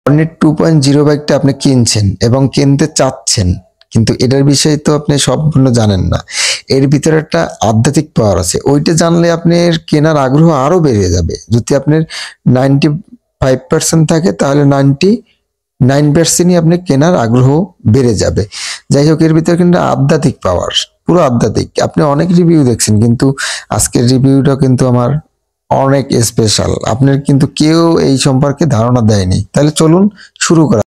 Hornet 2.0 বাইকটা আপনি কিনছেন এবং কিনতে চাচ্ছেন, কিন্তু এটার বিষয়ে তো আপনি সম্পূর্ণ জানেন না। এর ভিতরে একটা আধ্যাত্মিক পাওয়ার আছে, ওইটা জানলে আপনার কেনার আগ্রহ আরো বেড়ে যাবে। যদি আপনার 95% থাকে তাহলে 99%ই আপনি কেনার আগ্রহ বেড়ে যাবে। যাই হোক, এর ভিতরে কিন্তু আধ্যাত্মিক পাওয়ার, পুরো আধ্যাত্মিক। আপনি অনেক রিভিউ দেখছেন, কিন্তু আজকের রিভিউটা কিন্তু আমার অনেক স্পেশাল। আপনার কিন্তু কেউ এই সম্পর্কে ধারণা দেয়নি। তাহলে চলুন শুরু করা।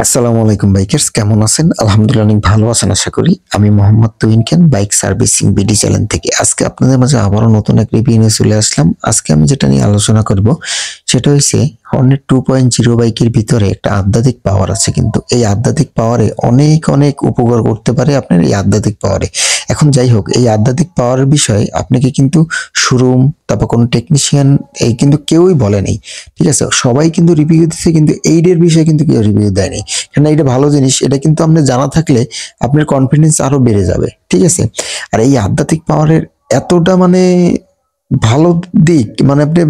আসসালামু আলাইকুম বাইকার্স, কেমন আছেন? আলহামদুলিল্লাহ অনেক ভালো আছেন আশা করি। আমি মোহাম্মদ তুহিন খান, বাইক সার্ভিসিং বিডি চ্যানেল থেকে আজকে আপনাদের মাঝে আবারও নতুন এক রিভিউ নিয়ে চলে আসলাম। আজকে আমি যেটা নিয়ে আলোচনা করব সেটা হচ্ছে হর্নেট 2.0 বাইকের ভিতরে একটা আধ্যাত্মিক পাওয়ার আছে, কিন্তু এই আধ্যাত্মিক পাওয়ারে অনেক অনেক উপকার করতে পারে আপনার এই আধ্যাত্মিক পাওয়ারে। এখন যাই হোক, এই আধ্যাত্মিক পাওয়ারের বিষয়ে আপনাকে কিন্তু শোরুম, তারপর কোনো টেকনিশিয়ান এই কিন্তু কেউই বলে নেই। ঠিক আছে, সবাই কিন্তু রিভিউ দিচ্ছে, কিন্তু এইটার বিষয়ে কিন্তু কেউ রিভিউ দেয়নি। কেন, এটা ভালো জিনিস, এটা কিন্তু আপনার জানা থাকলে আপনার কনফিডেন্স আরো বেড়ে যাবে। ঠিক আছে, আর এই আধ্যাত্মিক পাওয়ারের এতটা ভালো দিক আপনি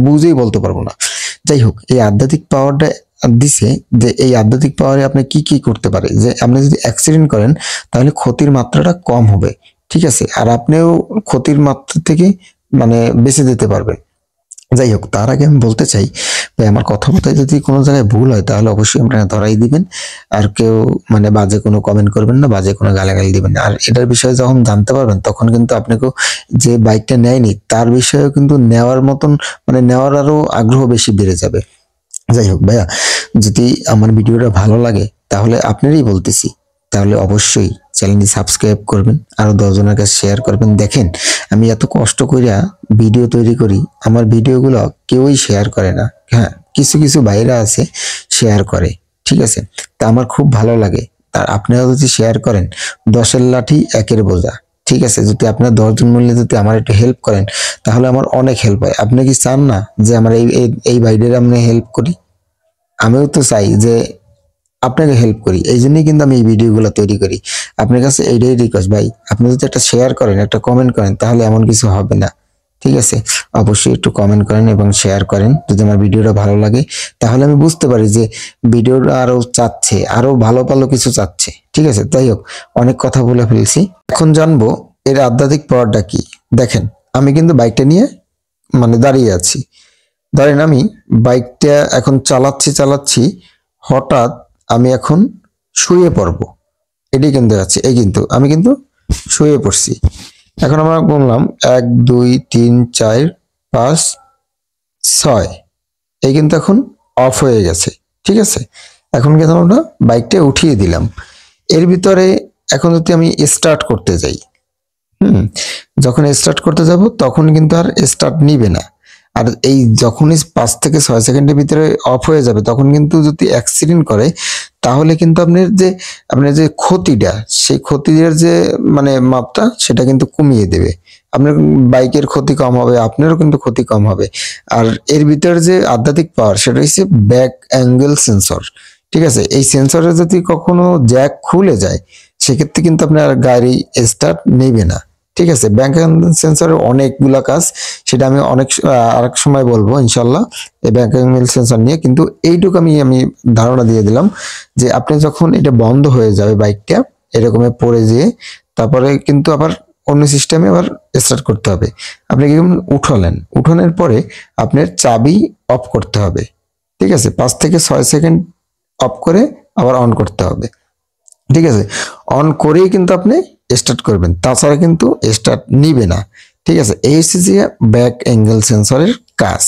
বুঝেই বলতে পারবো না। যাই হোক, এই আধ্যাত্মিক পাওয়ারটা দিছে যে এই আধ্যাত্মিক পাওয়ারে আপনি কি কি করতে পারে, যে আপনি যদি অ্যাক্সিডেন্ট করেন তাহলে ক্ষতির মাত্রাটা কম হবে। ঠিক আছে, আর আপনিও ক্ষতির মাত্রা থেকে বেঁচে যেতে পারবেন। যাই হোক, তার আগে আমি বলতে চাই ভাই, আমার কথাবার্তায় যদি কোনো জায়গায় ভুল হয় তাহলে অবশ্যই আপনারা ধরাই দিবেন। আর কেউ বাজে কোনো কমেন্ট করবেন না, বাজে কোনো গালাগালি দিবেন না। আর এটার বিষয়ে যখন জানতে পারবেন তখন কিন্তু আপনাকেও, যে বাইকটা নেয়নি তার বিষয়েও কিন্তু নেওয়ার মতন নেওয়ার আরো আগ্রহ বেশি বেড়ে যাবে। যাই হোক ভাইয়া, যদি আমার ভিডিওটা ভালো লাগে তাহলে আপনারই বলতেছি, তাহলে অবশ্যই চ্যানেলটি সাবস্ক্রাইব করবেন, আরো 10 জনের কাছে শেয়ার করবেন। দেখেন, আমি এত কষ্ট কইরা ভিডিও তৈরি করি, আমার ভিডিওগুলো কেউই শেয়ার করে না। হ্যাঁ, কিছু কিছু ভাইরা আছে শেয়ার করে, ঠিক আছে, তা আমার খুব ভালো লাগে। আর আপনারা যদি শেয়ার করেন, 10-এর লাঠি 1-এর বোঝা। ঠিক আছে, যদি আপনার 10 জন মিলে যদি আমার একটু হেল্প করেন তাহলে আমার অনেক হেল্প হয়। আপনি কি চান না যে আমার এই ভাইদের আমি হেল্প করি? আমিও তো চাই যে আপনাকে হেল্প করি, এই জন্যই কিন্তু আমি এই ভিডিওগুলো তৈরি করি। আপনার কাছে এইটাই রিকোয়েস্ট ভাই, আপনি যদি একটা শেয়ার করেন, একটা কমেন্ট করেন, তাহলে এমন কিছু হবে না। ঠিক আছে, অবশ্যই একটু কমেন্ট করেন এবং শেয়ার করেন যদি আমার ভিডিওটা ভালো লাগে, তাহলে আমি বুঝতে পারি যে ভিডিওটা আরো চাচ্ছে, আরো ভালো ভালো কিছু চাচ্ছে। ঠিক আছে, যাই হোক, অনেক কথা বলে ফেলছি। এখন জানবো এর আধ্যাত্মিক পাওয়ারটা কি। দেখেন, আমি কিন্তু বাইকটা নিয়ে দাঁড়িয়ে আছি। ধরেন আমি বাইকটা এখন চালাচ্ছি, হঠাৎ আমি এখন শুয়ে পড়ব। এটাই কিন্তু আছে, কিন্তু আমি কিন্তু শুয়ে পড়ছি। এখন আমরা বললাম 1 2 3 4 5 6, এই কিন্তু এখন অফ হয়ে গেছে। ঠিক আছে, এখন কিন্তু আমরা বাইকটা উঠিয়ে দিলাম। এর ভিতরে এখন যদি আমি স্টার্ট করতে যাই, যখন স্টার্ট করতে যাব তখন কিন্তু আর স্টার্ট নিবে না। আর এই যখনই 5 থেকে 6 সেকেন্ডের ভিতরে অফ হয়ে যাবে, তখন কিন্তু যদি অ্যাক্সিডেন্ট করে তাহলে কিন্তু আপনার যে ক্ষতিটা, সেই ক্ষতির যে মাপটা সেটা কিন্তু কমিয়ে দেবে। আপনার বাইকের ক্ষতি কম হবে, আপনারও কিন্তু ক্ষতি কম হবে। আর এর ভিতরে যে আধ্যাত্মিক পাওয়ার, সেটা হচ্ছে ব্যাক অ্যাঙ্গেল সেন্সর। ঠিক আছে, এই সেন্সরে যদি কখনো জ্যাক খুলে যায় সেক্ষেত্রে কিন্তু আপনার গাড়ি স্টার্ট নেবে না। ঠিক আছে, ব্যাক অ্যাঙ্গেল সেন্সরের অনেকগুলা কাজ, সেটা আমি আরেক সময় বলবো ইনশাল্লাহ এই ব্যাক অ্যাঙ্গেল সেন্সর নিয়ে। কিন্তু এইটুকু আমি ধারণা দিয়ে দিলাম যে আপনি যখন এটা বন্ধ হয়ে যাবে বাইকটা এরকমে পড়ে যেয়ে, তারপরে কিন্তু আবার অন্য সিস্টেমে আবার স্টার্ট করতে হবে। আপনি কি উঠানোর পরে আপনার চাবি অফ করতে হবে। ঠিক আছে, 5 থেকে 6 সেকেন্ড অফ করে আবার অন করতে হবে। ঠিক আছে, অন করেই কিন্তু আপনি স্টার্ট করবেন, তাছাড়া কিন্তু স্টার্ট নিবে না। ঠিক আছে, এই হচ্ছে যে ব্যাক অ্যাঙ্গেল সেন্সরের কাজ।